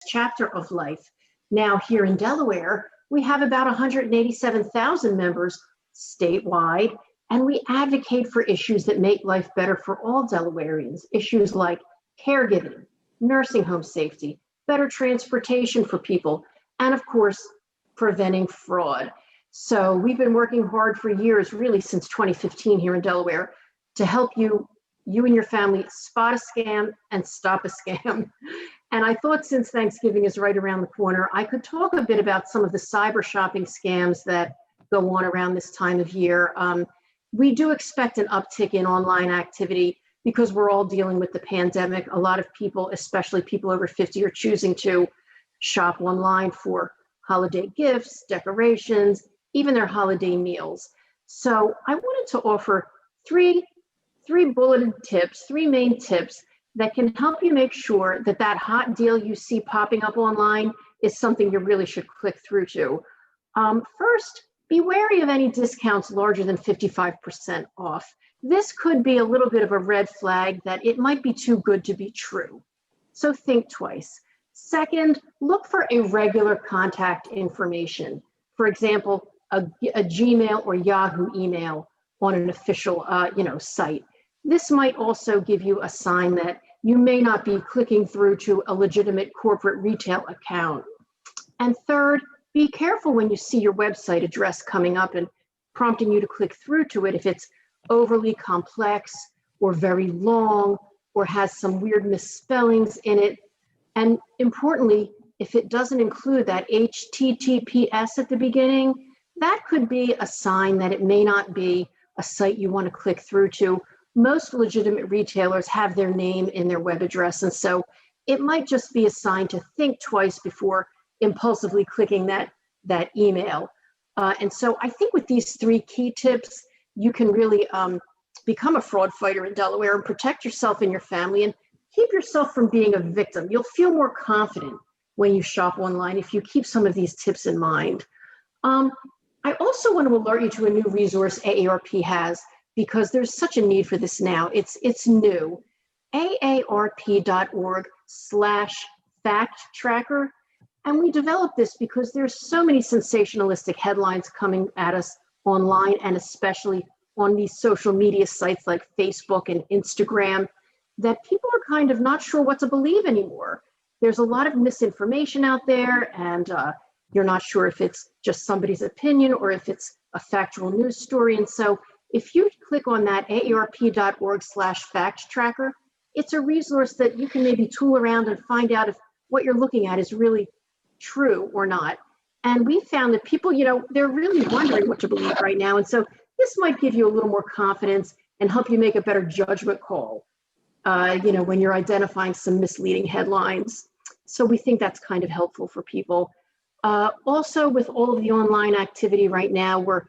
chapter of life. Now, here in Delaware, we have about 187,000 members statewide, and we advocate for issues that make life better for all Delawareans. Issues like caregiving, nursing home safety, better transportation for people, and of course, preventing fraud. So we've been working hard for years, really since 2015 here in Delaware, to help you and your family spot a scam and stop a scam. And I thought, since Thanksgiving is right around the corner, I could talk a bit about some of the cyber shopping scams that go on around this time of year. We do expect an uptick in online activity because we're all dealing with the pandemic. A lot of people, especially people over 50, are choosing to shop online for holiday gifts, decorations, even their holiday meals. So I wanted to offer three bulleted tips, three main tips that can help you make sure that that hot deal you see popping up online is something you really should click through to. First, be wary of any discounts larger than 55% off. This could be a little bit of a red flag that it might be too good to be true. So think twice. Second, look for irregular contact information. For example, a Gmail or Yahoo email on an official site. This might also give you a sign that you may not be clicking through to a legitimate corporate retail account. And third, be careful when you see your website address coming up and prompting you to click through to it if it's overly complex or very long or has some weird misspellings in it. And importantly, if it doesn't include that HTTPS at the beginning, that could be a sign that it may not be a site you want to click through to. Most legitimate retailers have their name in their web address, and so it might just be a sign to think twice before impulsively clicking that email. And so I think with these three key tips, you can really become a fraud fighter in Delaware and protect yourself and your family and keep yourself from being a victim. You'll feel more confident when you shop online if you keep some of these tips in mind. I also want to alert you to a new resource AARP has, because there's such a need for this now. It's new. AARP.org/fact tracker. And we developed this because there's so many sensationalistic headlines coming at us online, and especially on these social media sites like Facebook and Instagram, that people are kind of not sure what to believe anymore. There's a lot of misinformation out there, and you're not sure if it's just somebody's opinion or if it's a factual news story. And so if you click on that AARP.org/fact tracker, it's a resource that you can maybe tool around and find out if what you're looking at is really true or not. And we found that people, they're really wondering what to believe right now. And so this might give you a little more confidence and help you make a better judgment call, when you're identifying some misleading headlines. So we think that's kind of helpful for people. Also, with all of the online activity right now, we're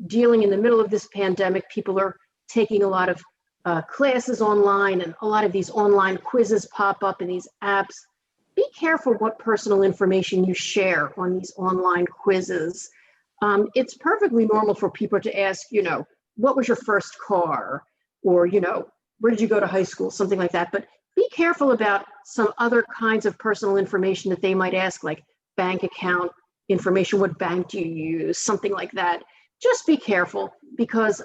dealing in the middle of this pandemic. People are taking a lot of classes online, and a lot of these online quizzes pop up in these apps. Be careful what personal information you share on these online quizzes. It's perfectly normal for people to ask, what was your first car? Or, where did you go to high school? Something like that. But be careful about some other kinds of personal information that they might ask, like bank account information. What bank do you use? Something like that. Just be careful, because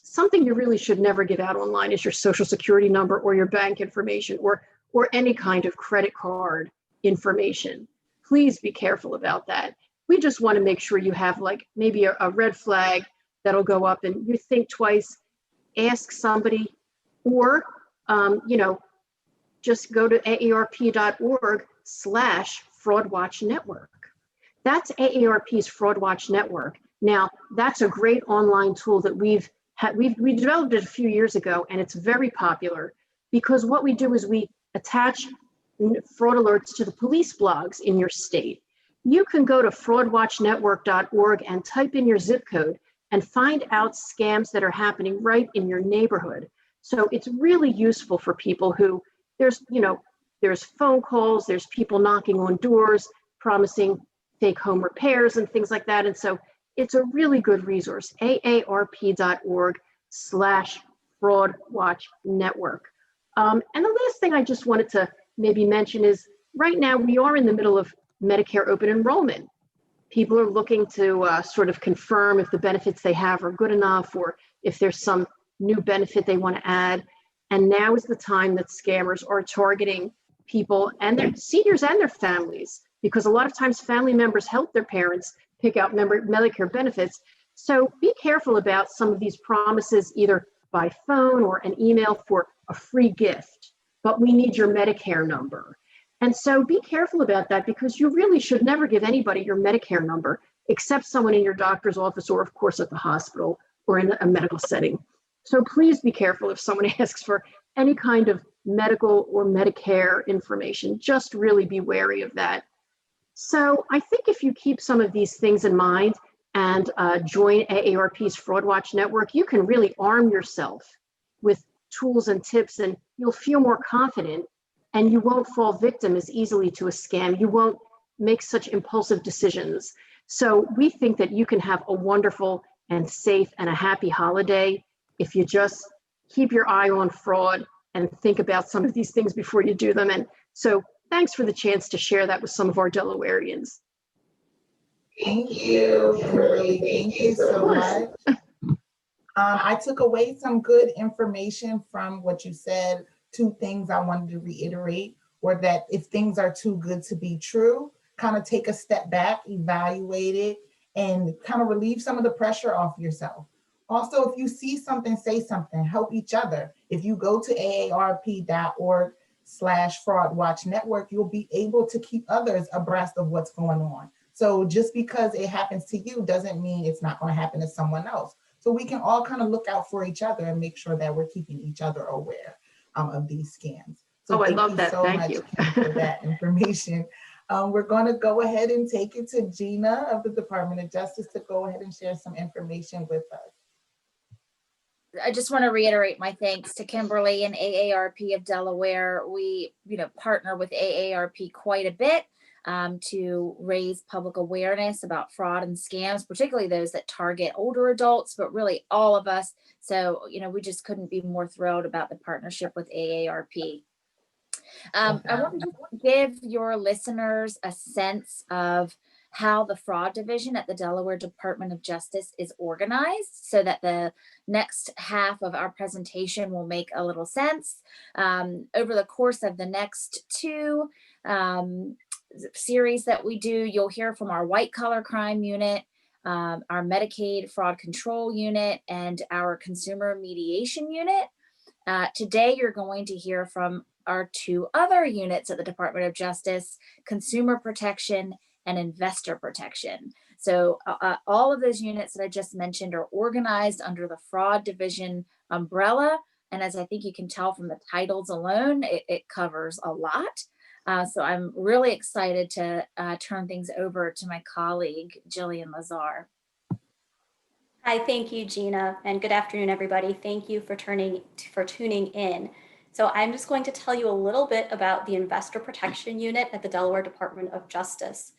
something you really should never give out online is your social security number or your bank information or any kind of credit card information. Please be careful about that. We just want to make sure you have maybe a red flag that'll go up and you think twice, ask somebody, or, just go to AARP.org/FraudWatch Network. That's AARP's Fraud Watch Network. Now, that's a great online tool that we developed it a few years ago, and it's very popular because what we do is we attach fraud alerts to the police blogs in your state. You can go to fraudwatchnetwork.org and type in your zip code and find out scams that are happening right in your neighborhood. So it's really useful for people who there's phone calls, there's people knocking on doors, promising fake home repairs and things like that. And so it's a really good resource, AARP.org/FraudWatchNetwork. And the last thing I just wanted to maybe mention is right now we are in the middle of Medicare open enrollment. People are looking to sort of confirm if the benefits they have are good enough or if there's some new benefit they want to add. And now is the time that scammers are targeting people and their seniors and their families, because a lot of times family members help their parents pick out Medicare benefits. So be careful about some of these promises, either by phone or an email for a free gift, but we need your Medicare number. And so be careful about that, because you really should never give anybody your Medicare number except someone in your doctor's office or, of course, at the hospital or in a medical setting. So please be careful if someone asks for any kind of medical or Medicare information. Just really be wary of that. So I think if you keep some of these things in mind and join AARP's Fraud Watch Network, you can really arm yourself with tools and tips, and you'll feel more confident, and you won't fall victim as easily to a scam. You won't make such impulsive decisions. So we think that you can have a wonderful and safe and a happy holiday if you just keep your eye on fraud and think about some of these things before you do them. And so thanks for the chance to share that with some of our Delawareans. Thank you, Kimberly. Thank you so much. I took away some good information from what you said. Two things I wanted to reiterate were that if things are too good to be true, kind of take a step back, evaluate it, and kind of relieve some of the pressure off yourself. Also, if you see something, say something, help each other. If you go to aarp.org/fraud watch network, you'll be able to keep others abreast of what's going on. So just because it happens to you doesn't mean it's not going to happen to someone else. So we can all kind of look out for each other and make sure that we're keeping each other aware of these scams. So I love that. Thank you for that information. We're going to go ahead and take it to Gina of the Department of Justice to go ahead and share some information with us. I just want to reiterate my thanks to Kimberly and AARP of Delaware. We, partner with AARP quite a bit to raise public awareness about fraud and scams, particularly those that target older adults, but really all of us. So, we just couldn't be more thrilled about the partnership with AARP. I want to give your listeners a sense of how the fraud division at the Delaware Department of Justice is organized so that the next half of our presentation will make a little sense. Over the course of the next two series that we do, you'll hear from our white collar crime unit, our Medicaid fraud control unit, and our consumer mediation unit. Today, you're going to hear from our two other units at the Department of Justice, consumer protection and investor protection. So all of those units that I just mentioned are organized under the fraud division umbrella. And as I think you can tell from the titles alone, it covers a lot. So I'm really excited to turn things over to my colleague, Jillian Lazar. Hi, thank you, Gina, and good afternoon, everybody. Thank you for tuning in. So I'm just going to tell you a little bit about the Investor Protection Unit at the Delaware Department of Justice.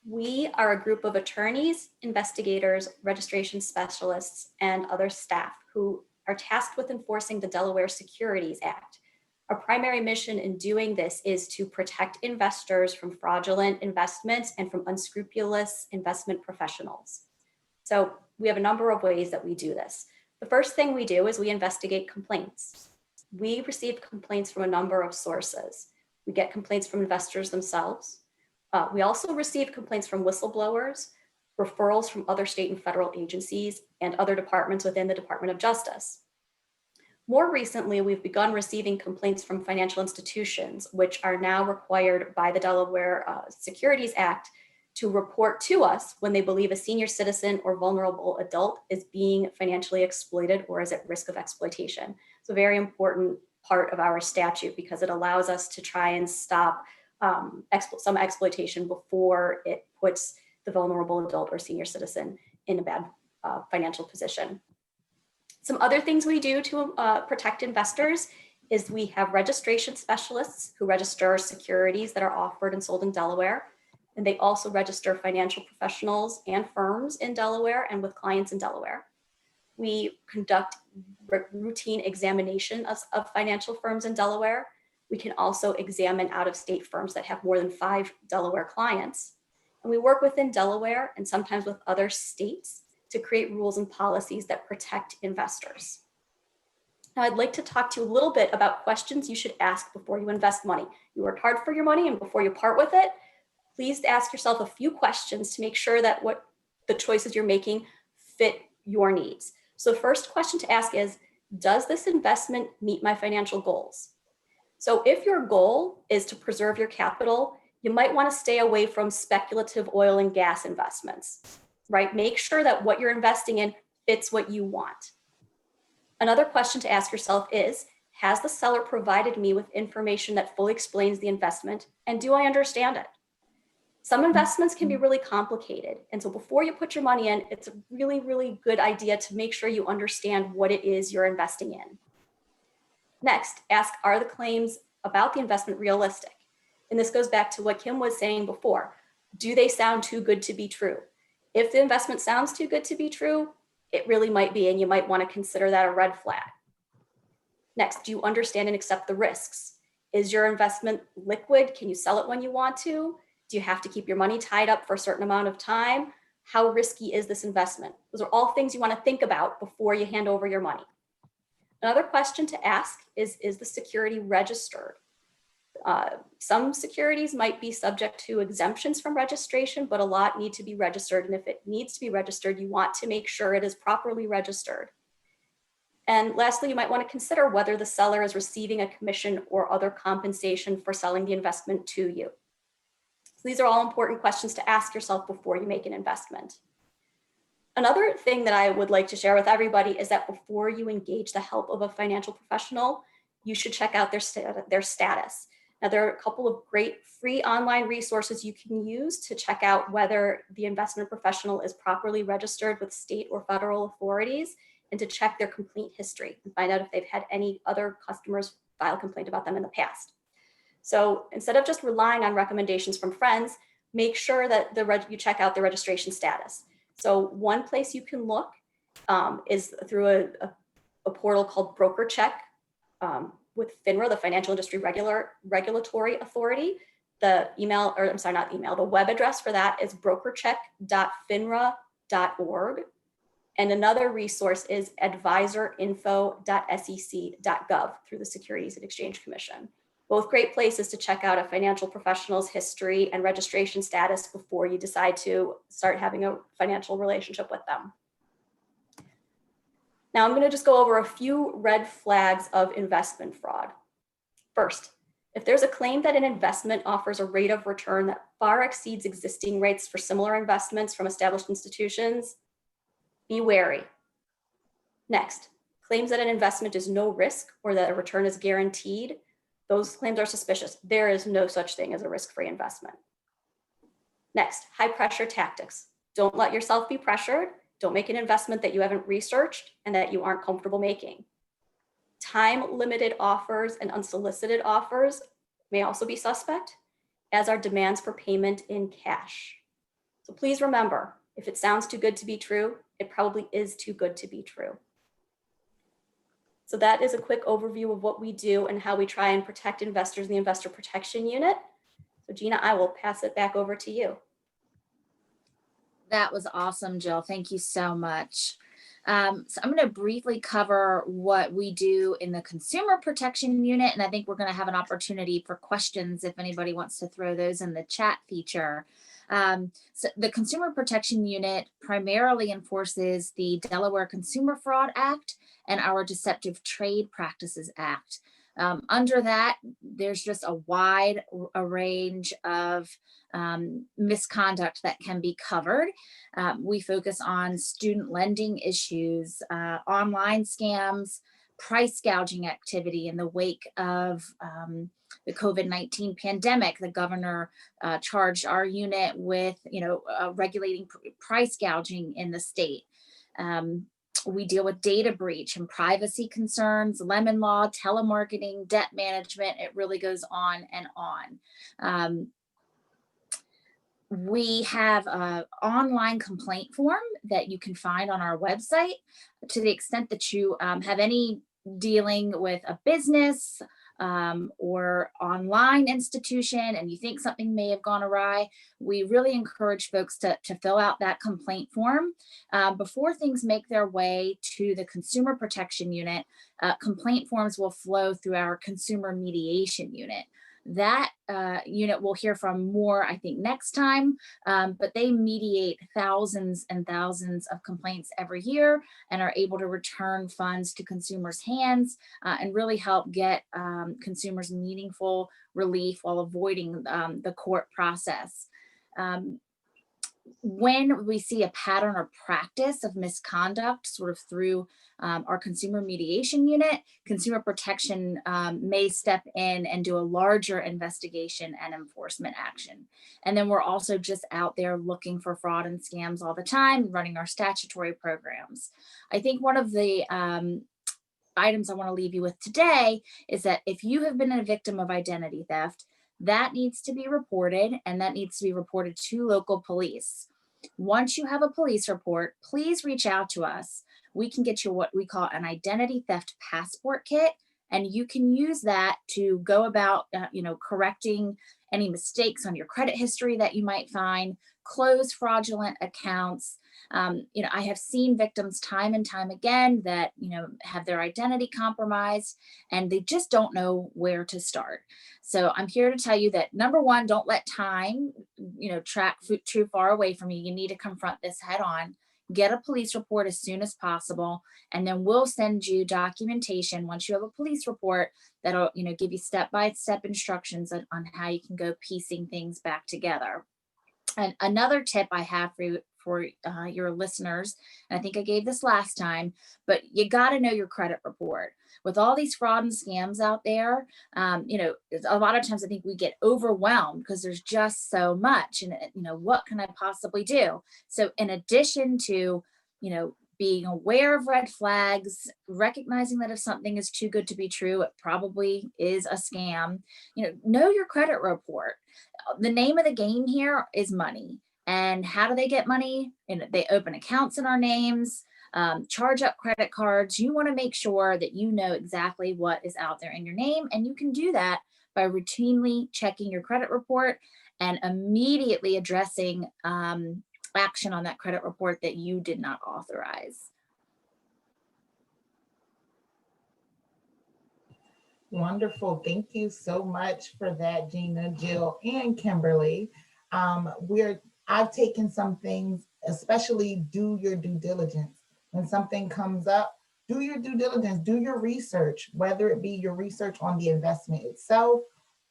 We are a group of attorneys, investigators, registration specialists, and other staff who are tasked with enforcing the Delaware Securities Act. Our primary mission in doing this is to protect investors from fraudulent investments and from unscrupulous investment professionals. So we have a number of ways that we do this. The first thing we do is we investigate complaints. We receive complaints from a number of sources. We get complaints from investors themselves. We also receive complaints from whistleblowers, referrals from other state and federal agencies, and other departments within the Department of Justice. More recently, we've begun receiving complaints from financial institutions, which are now required by the Delaware Securities Act to report to us when they believe a senior citizen or vulnerable adult is being financially exploited or is at risk of exploitation. It's a very important part of our statute because it allows us to try and stop some exploitation before it puts the vulnerable adult or senior citizen in a bad financial position. Some other things we do to protect investors is we have registration specialists who register securities that are offered and sold in Delaware. And they also register financial professionals and firms in Delaware and with clients in Delaware. We conduct routine examination of financial firms in Delaware. We can also examine out-of-state firms that have more than 5 Delaware clients. And we work within Delaware and sometimes with other states to create rules and policies that protect investors. Now, I'd like to talk to you a little bit about questions you should ask before you invest money. You worked hard for your money, and before you part with it, please ask yourself a few questions to make sure that what the choices you're making fit your needs. So the first question to ask is, does this investment meet my financial goals? So if your goal is to preserve your capital, you might want to stay away from speculative oil and gas investments, right? Make sure that what you're investing in fits what you want. Another question to ask yourself is, has the seller provided me with information that fully explains the investment, and do I understand it? Some investments can be really complicated, and so before you put your money in, it's a really, really good idea to make sure you understand what it is you're investing in. Next, ask, are the claims about the investment realistic? And this goes back to what Kim was saying before. Do they sound too good to be true? If the investment sounds too good to be true, it really might be, and you might want to consider that a red flag. Next, do you understand and accept the risks? Is your investment liquid? Can you sell it when you want to? Do you have to keep your money tied up for a certain amount of time? How risky is this investment? Those are all things you want to think about before you hand over your money. Another question to ask is the security registered? Some securities might be subject to exemptions from registration, but a lot need to be registered. And if it needs to be registered, you want to make sure it is properly registered. And lastly, you might want to consider whether the seller is receiving a commission or other compensation for selling the investment to you. So these are all important questions to ask yourself before you make an investment. Another thing that I would like to share with everybody is that before you engage the help of a financial professional, you should check out their status. Now, there are a couple of great free online resources you can use to check out whether the investment professional is properly registered with state or federal authorities, and to check their complete history and find out if they've had any other customers file a complaint about them in the past. So instead of just relying on recommendations from friends, make sure that you check out the registration status. So one place you can look is through a portal called Broker Check with FINRA, the Financial Industry Regulatory Authority. The web address for that is brokercheck.finra.org. And another resource is advisorinfo.sec.gov through the Securities and Exchange Commission. Both great places to check out a financial professional's history and registration status before you decide to start having a financial relationship with them. Now I'm going to just go over a few red flags of investment fraud. First, if there's a claim that an investment offers a rate of return that far exceeds existing rates for similar investments from established institutions, be wary. Next, claims that an investment is no risk or that a return is guaranteed, those claims are suspicious. There is no such thing as a risk-free investment. Next, high pressure tactics. Don't let yourself be pressured. Don't make an investment that you haven't researched and that you aren't comfortable making. Time-limited offers and unsolicited offers may also be suspect, as are demands for payment in cash. So please remember, if it sounds too good to be true, it probably is too good to be true. So that is a quick overview of what we do and how we try and protect investors in the Investor Protection Unit. So Gina, I will pass it back over to you. That was awesome, Jill. Thank you so much. So I'm going to briefly cover what we do in the Consumer Protection Unit, and I think we're going to have an opportunity for questions if anybody wants to throw those in the chat feature. So the Consumer Protection Unit primarily enforces the Delaware Consumer Fraud Act and our Deceptive Trade Practices Act. Under that, there's just a wide range of misconduct that can be covered. We focus on student lending issues, online scams, price gouging activity in the wake of the COVID-19 pandemic. The governor charged our unit with, regulating price gouging in the state. We deal with data breach and privacy concerns, lemon law, telemarketing, debt management. It really goes on and on. We have an online complaint form that you can find on our website. To the extent that you have any dealing with a business, or online institution and you think something may have gone awry, we really encourage folks to fill out that complaint form before things make their way to the Consumer Protection Unit. Complaint forms will flow through our Consumer Mediation Unit. That unit we'll hear from more, I think, next time, but they mediate thousands and thousands of complaints every year and are able to return funds to consumers' hands and really help get consumers meaningful relief while avoiding the court process. When we see a pattern or practice of misconduct sort of through our Consumer Mediation Unit, Consumer Protection may step in and do a larger investigation and enforcement action. And then we're also just out there looking for fraud and scams all the time, running our statutory programs. I think one of the items I want to leave you with today is that if you have been a victim of identity theft, that needs to be reported, and that needs to be reported to local police. Once you have a police report, please reach out to us. We can get you what we call an identity theft passport kit, and you can use that to go about, correcting any mistakes on your credit history that you might find, close fraudulent accounts. I have seen victims time and time again that, have their identity compromised and they just don't know where to start. So I'm here to tell you that, number one, don't let time, track too far away from you. You need to confront this head on. Get a police report as soon as possible, and then we'll send you documentation once you have a police report that'll, give you step-by-step instructions on how you can go piecing things back together. And another tip I have for your listeners, and I think I gave this last time, but you got to know your credit report. With all these fraud and scams out there, a lot of times I think we get overwhelmed because there's just so much, and what can I possibly do? So in addition to, being aware of red flags, recognizing that if something is too good to be true, it probably is a scam, know your credit report. The name of the game here is money. And how do they get money? And they open accounts in our names, charge up credit cards. You want to make sure that you know exactly what is out there in your name. And you can do that by routinely checking your credit report and immediately addressing action on that credit report that you did not authorize. Wonderful. Thank you so much for that, Gina, Jill, and Kimberly. I've taken some things, especially do your due diligence. When something comes up, do your due diligence, do your research, whether it be your research on the investment itself,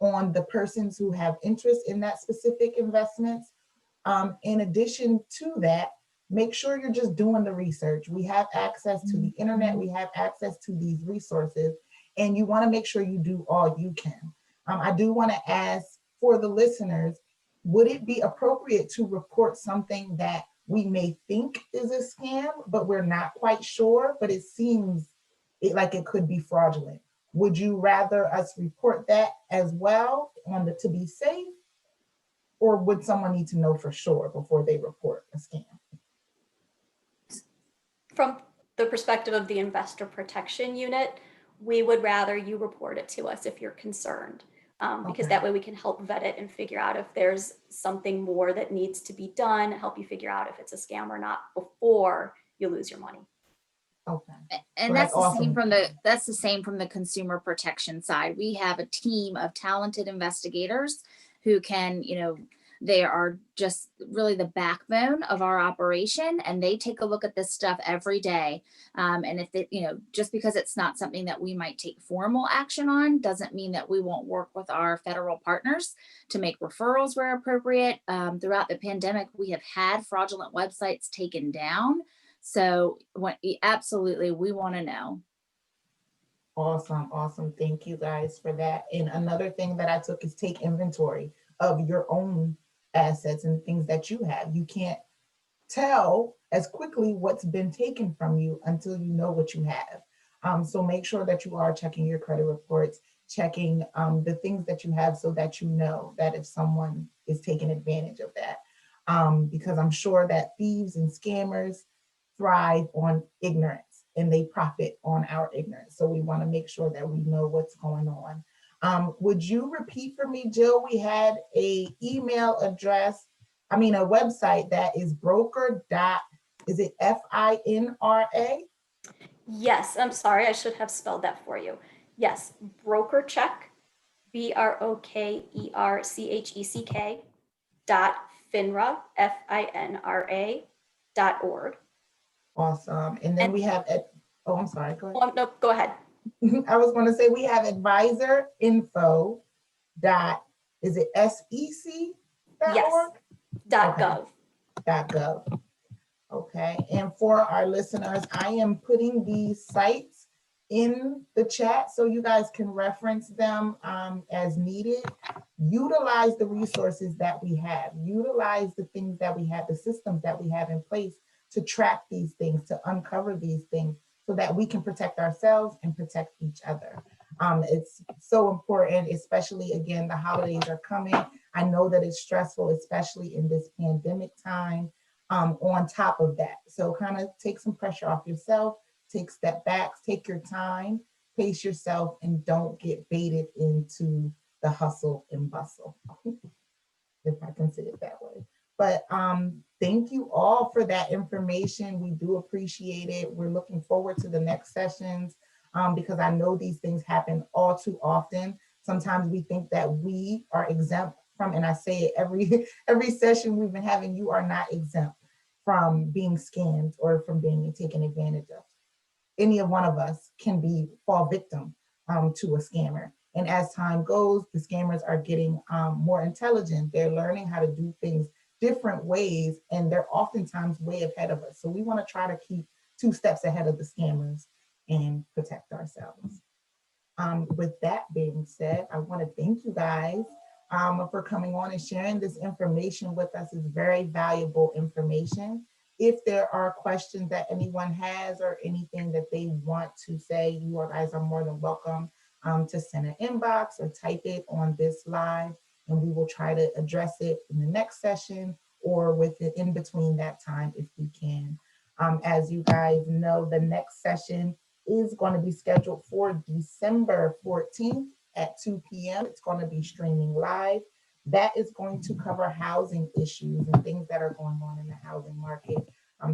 on the persons who have interest in that specific investments. In addition to that, make sure you're just doing the research. We have access to the internet, we have access to these resources, and you want to make sure you do all you can. I do want to ask for the listeners, would it be appropriate to report something that we may think is a scam, but we're not quite sure, but it seems like it could be fraudulent? Would you rather us report that as well to be safe? Or would someone need to know for sure before they report a scam? From the perspective of the Investor Protection Unit, we would rather you report it to us if you're concerned, because that way we can help vet it and figure out if there's something more that needs to be done, help you figure out if it's a scam or not before you lose your money. Okay. And So that's the awesome. same from the consumer protection side. We have a team of talented investigators who can, they are just really the backbone of our operation, and they take a look at this stuff every day. And if they, just because it's not something that we might take formal action on, doesn't mean that we won't work with our federal partners to make referrals where appropriate. Throughout the pandemic, we have had fraudulent websites taken down. So absolutely, we want to know. Awesome. Thank you guys for that. And another thing that I took is take inventory of your own assets and things that you have. You can't tell as quickly what's been taken from you until you know what you have. So make sure that you are checking your credit reports, checking the things that you have so that you know that if someone is taking advantage of that. Because I'm sure that thieves and scammers thrive on ignorance and they profit on our ignorance. So we want to make sure that we know what's going on. Would you repeat for me, Jill? We had a email address, a website that is broker dot, is it FINRA? Yes, I'm sorry, I should have spelled that for you. Yes, broker check, BROKERCHECK .finra, FINRA.org. Awesome. And then And- we have, oh, I'm sorry, go ahead. Oh, no, go ahead. I was going to say we have advisor info dot, is it SEC.org? Yes. .gov. .gov. Okay, and for our listeners, I am putting these sites in the chat so you guys can reference them as needed. Utilize the resources that we have. Utilize the things that we have, the systems that we have in place to track these things, to uncover these things so that we can protect ourselves and protect each other. It's so important, especially, again, the holidays are coming. I know that it's stressful, especially in this pandemic time. On top of that, so kind of take some pressure off yourself, take step backs, take your time, pace yourself, and don't get baited into the hustle and bustle, if I can say it that way. But thank you all for that information. We do appreciate it. We're looking forward to the next sessions because I know these things happen all too often. Sometimes we think that we are exempt from, and I say it every session we've been having, you are not exempt from being scammed or from being taken advantage of. Any of one of us can fall victim to a scammer. And as time goes, the scammers are getting more intelligent. They're learning how to do things different ways, and they're oftentimes way ahead of us. So we want to try to keep 2 steps ahead of the scammers and protect ourselves. With that being said, I want to thank you guys for coming on and sharing this information with us. It's very valuable information. If there are questions that anyone has or anything that they want to say, you guys are more than welcome to send an inbox or type it on this live, and we will try to address it in the next session or with it in between that time if we can. As you guys know, the next session is going to be scheduled for December 14th at 2 p.m. It's going to be streaming live. That is going to cover housing issues and things that are going on in the housing market.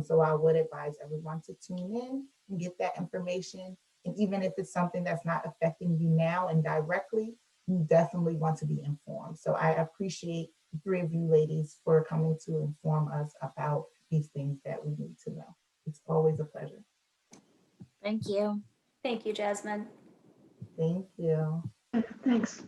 So I would advise everyone to tune in and get that information. And even if it's something that's not affecting you now and directly, you definitely want to be informed. So I appreciate the 3 of you ladies for coming to inform us about these things that we need to know. It's always a pleasure. Thank you. Thank you, Jasmine. Thank you. Thanks.